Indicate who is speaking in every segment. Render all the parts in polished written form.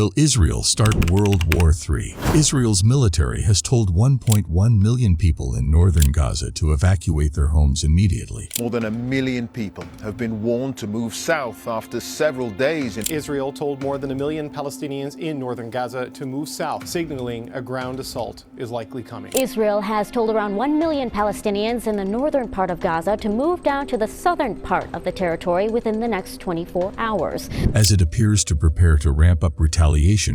Speaker 1: Will Israel start World War III? Israel's military has told 1.1 million people in northern Gaza to evacuate their homes immediately.
Speaker 2: More than 1 million people have been warned to move south after several days.
Speaker 3: Israel told more than 1 million Palestinians in northern Gaza to move south, signaling a ground assault is likely coming.
Speaker 4: Israel has told around 1 million Palestinians in the northern part of Gaza to move down to the southern part of the territory within the next 24 hours.
Speaker 1: As it appears to prepare to ramp up retaliation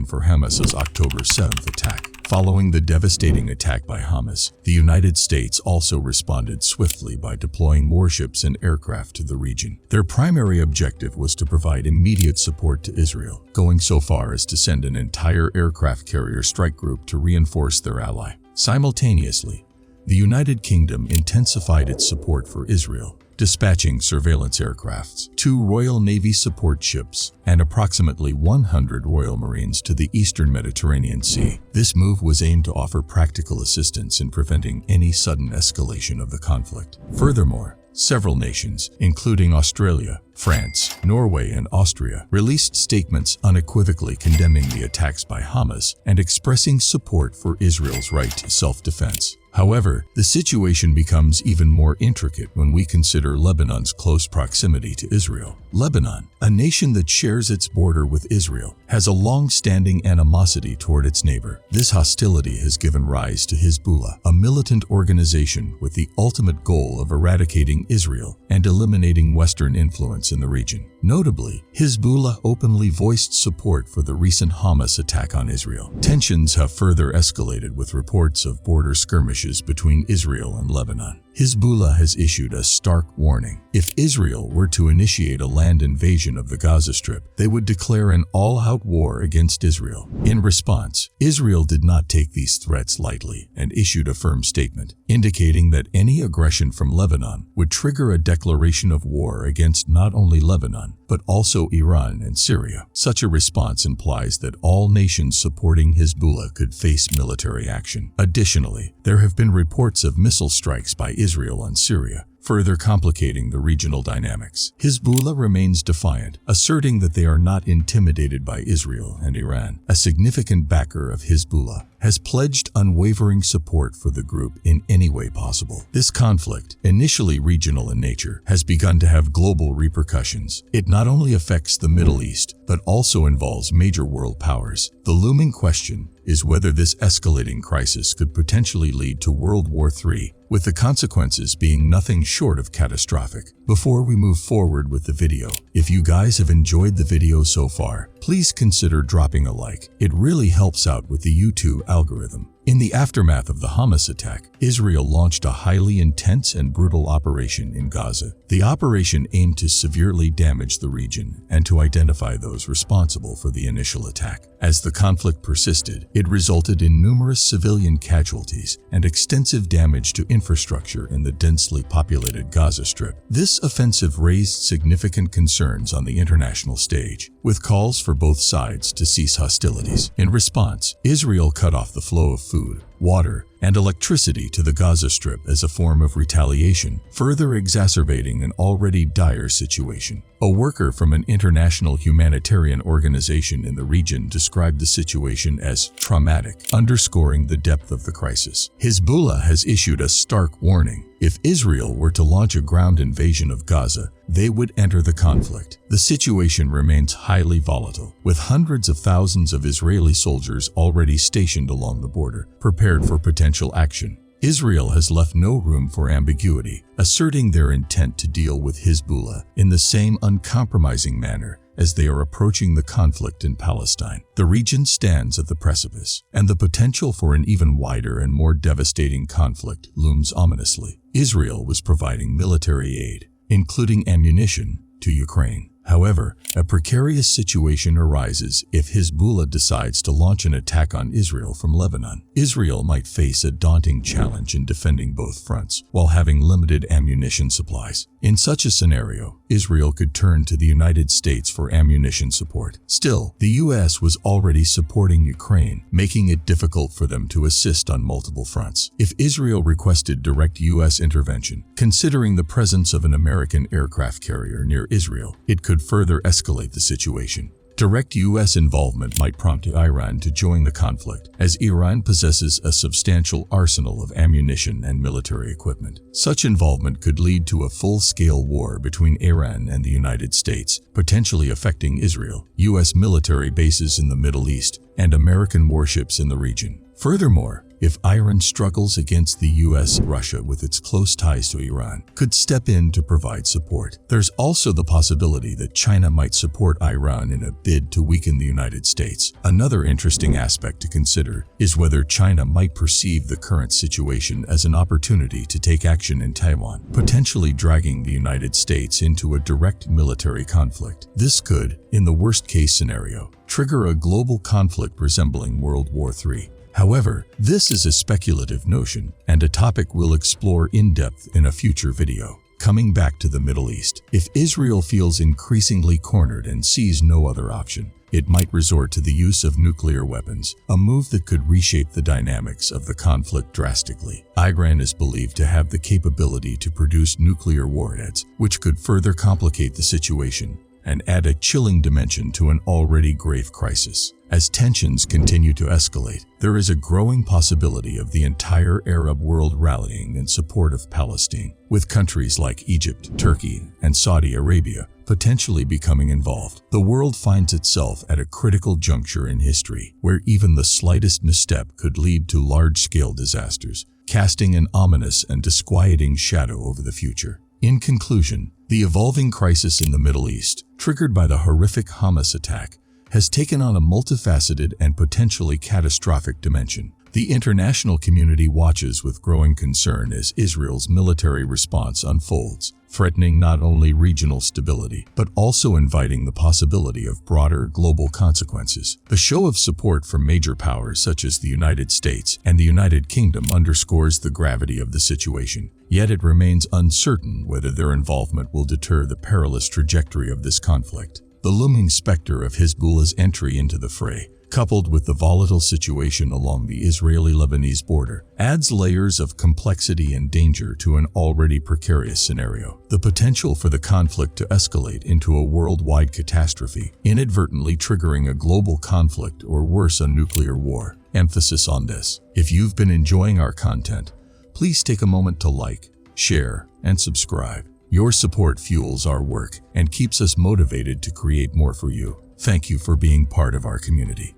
Speaker 1: for Hamas's October 7th attack. Following the devastating attack by Hamas, the United States also responded swiftly by deploying warships and aircraft to the region. Their primary objective was to provide immediate support to Israel, going so far as to send an entire aircraft carrier strike group to reinforce their ally. Simultaneously, the United Kingdom intensified its support for Israel, dispatching surveillance aircrafts, 2 Royal Navy support ships, and approximately 100 Royal Marines to the eastern Mediterranean Sea. This move was aimed to offer practical assistance in preventing any sudden escalation of the conflict. Furthermore, several nations, including Australia, France, Norway, and Austria, released statements unequivocally condemning the attacks by Hamas and expressing support for Israel's right to self-defense. However, the situation becomes even more intricate when we consider Lebanon's close proximity to Israel. Lebanon, a nation that shares its border with Israel, has a long-standing animosity toward its neighbor. This hostility has given rise to Hezbollah, a militant organization with the ultimate goal of eradicating Israel and eliminating Western influence in the region. Notably, Hezbollah openly voiced support for the recent Hamas attack on Israel. Tensions have further escalated with reports of border skirmishes between Israel and Lebanon. Hezbollah has issued a stark warning. If Israel were to initiate a land invasion of the Gaza Strip, they would declare an all-out war against Israel. In response, Israel did not take these threats lightly and issued a firm statement, indicating that any aggression from Lebanon would trigger a declaration of war against not only Lebanon, but also Iran and Syria. Such a response implies that all nations supporting Hezbollah could face military action. Additionally, there have been reports of missile strikes by Israel on Syria, further complicating the regional dynamics. Hezbollah remains defiant, asserting that they are not intimidated by Israel and Iran. A significant backer of Hezbollah has pledged unwavering support for the group in any way possible. This conflict, initially regional in nature, has begun to have global repercussions. It not only affects the Middle East, but also involves major world powers. The looming question is whether this escalating crisis could potentially lead to World War III, with the consequences being nothing short of catastrophic. Before we move forward with the video, if you guys have enjoyed the video so far, please consider dropping a like. It really helps out with the YouTube algorithm. In the aftermath of the Hamas attack, Israel launched a highly intense and brutal operation in Gaza. The operation aimed to severely damage the region and to identify those responsible for the initial attack. As the conflict persisted, it resulted in numerous civilian casualties and extensive damage to infrastructure in the densely populated Gaza Strip. This offensive raised significant concerns on the international stage, with calls for both sides to cease hostilities. In response, Israel cut off the flow of food, water, and electricity to the Gaza Strip as a form of retaliation, further exacerbating an already dire situation. A worker from an international humanitarian organization in the region described the situation as traumatic, underscoring the depth of the crisis. Hezbollah has issued a stark warning. If Israel were to launch a ground invasion of Gaza, they would enter the conflict. The situation remains highly volatile, with hundreds of thousands of Israeli soldiers already stationed along the border, prepared for potential action. Israel has left no room for ambiguity, asserting their intent to deal with Hezbollah in the same uncompromising manner as they are approaching the conflict in Palestine. The region stands at the precipice, and the potential for an even wider and more devastating conflict looms ominously. Israel was providing military aid, including ammunition, to Ukraine. However, a precarious situation arises if Hezbollah decides to launch an attack on Israel from Lebanon. Israel might face a daunting challenge in defending both fronts while having limited ammunition supplies. In such a scenario, Israel could turn to the United States for ammunition support. Still, the U.S. was already supporting Ukraine, making it difficult for them to assist on multiple fronts. If Israel requested direct U.S. intervention, considering the presence of an American aircraft carrier near Israel, it could further escalate the situation. Direct U.S. involvement might prompt Iran to join the conflict, as Iran possesses a substantial arsenal of ammunition and military equipment. Such involvement could lead to a full-scale war between Iran and the United States, potentially affecting Israel, U.S. military bases in the Middle East, and American warships in the region. Furthermore, if Iran struggles against the U.S., Russia, with its close ties to Iran, could step in to provide support. There's also the possibility that China might support Iran in a bid to weaken the United States. Another interesting aspect to consider is whether China might perceive the current situation as an opportunity to take action in Taiwan, potentially dragging the United States into a direct military conflict. This could, in the worst-case scenario, trigger a global conflict resembling World War III. However, this is a speculative notion and a topic we'll explore in depth in a future video. Coming back to the Middle East, if Israel feels increasingly cornered and sees no other option, it might resort to the use of nuclear weapons, a move that could reshape the dynamics of the conflict drastically. Iran is believed to have the capability to produce nuclear warheads, which could further complicate the situation and add a chilling dimension to an already grave crisis. As tensions continue to escalate, there is a growing possibility of the entire Arab world rallying in support of Palestine, with countries like Egypt, Turkey, and Saudi Arabia potentially becoming involved. The world finds itself at a critical juncture in history, where even the slightest misstep could lead to large-scale disasters, casting an ominous and disquieting shadow over the future. In conclusion, the evolving crisis in the Middle East, triggered by the horrific Hamas attack, has taken on a multifaceted and potentially catastrophic dimension. The international community watches with growing concern as Israel's military response unfolds, threatening not only regional stability, but also inviting the possibility of broader global consequences. The show of support from major powers such as the United States and the United Kingdom underscores the gravity of the situation. Yet it remains uncertain whether their involvement will deter the perilous trajectory of this conflict. The looming specter of Hezbollah's entry into the fray, coupled with the volatile situation along the Israeli-Lebanese border, adds layers of complexity and danger to an already precarious scenario. The potential for the conflict to escalate into a worldwide catastrophe, inadvertently triggering a global conflict or worse, a nuclear war. Emphasis on this. If you've been enjoying our content, please take a moment to like, share, and subscribe. Your support fuels our work and keeps us motivated to create more for you. Thank you for being part of our community.